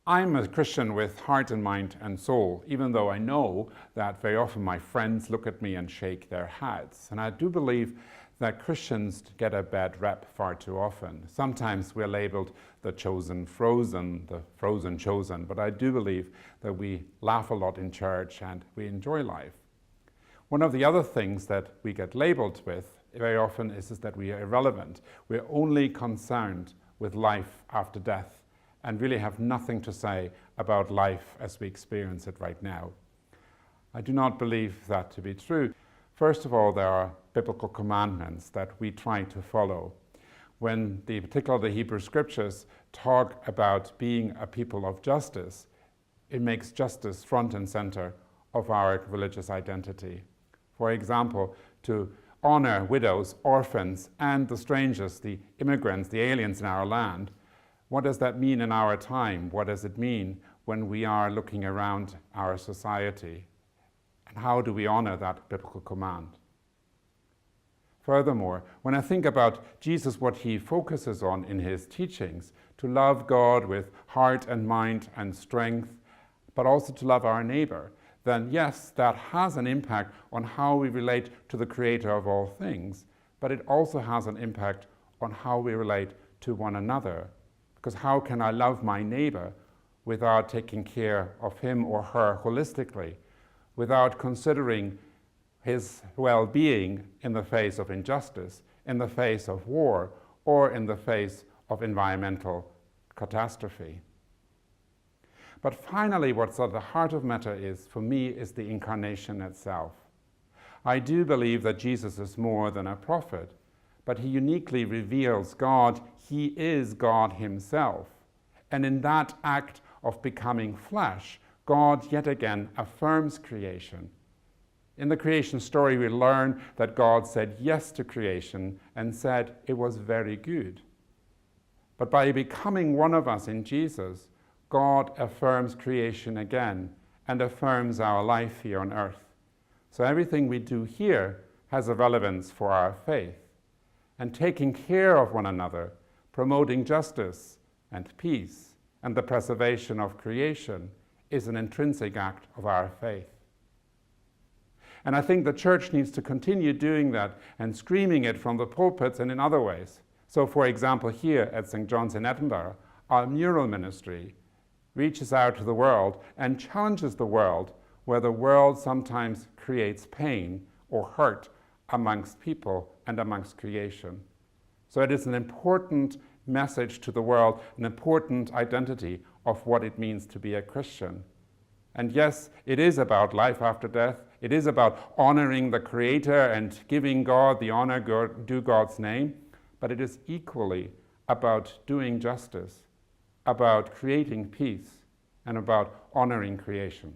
I'm a Christian with heart and mind and soul, even though I know that very often my friends look at me and shake their heads. And I do believe that Christians get a bad rep far too often. Sometimes we're labeled the chosen frozen, the frozen chosen, but I do believe that we laugh a lot in church and we enjoy life. One of the other things that we get labeled with very often is that we are irrelevant. We're only concerned with life after death and really have nothing to say about life as we experience it right now. I do not believe that to be true. First of all, there are biblical commandments that we try to follow. When particularly the Hebrew scriptures talk about being a people of justice, it makes justice front and center of our religious identity. For example, to honor widows, orphans, and the strangers, the immigrants, the aliens in our land. What does that mean in our time? What does it mean when we are looking around our society? And how do we honor that biblical command? Furthermore, when I think about Jesus, what he focuses on in his teachings, to love God with heart and mind and strength, but also to love our neighbor, then yes, that has an impact on how we relate to the Creator of all things, but it also has an impact on how we relate to one another. Because how can I love my neighbor without taking care of him or her holistically, without considering his well-being in the face of injustice, in the face of war, or in the face of environmental catastrophe? But finally, what's at the heart of matter is, for me, is the incarnation itself. I do believe that Jesus is more than a prophet, but he uniquely reveals God. He is God himself. And in that act of becoming flesh, God yet again affirms creation. In the creation story, we learn that God said yes to creation and said it was very good. But by becoming one of us in Jesus, God affirms creation again and affirms our life here on earth. So everything we do here has a relevance for our faith. And taking care of one another, promoting justice and peace and the preservation of creation is an intrinsic act of our faith. And I think the church needs to continue doing that and screaming it from the pulpits and in other ways. So for example, here at St. John's in Edinburgh, our mural ministry reaches out to the world and challenges the world where the world sometimes creates pain or hurt amongst people and amongst creation. So it is an important message to the world, an important identity of what it means to be a Christian. And yes, it is about life after death. It is about honoring the Creator and giving God the honor due God's name. But it is equally about doing justice, about creating peace, and about honoring creation.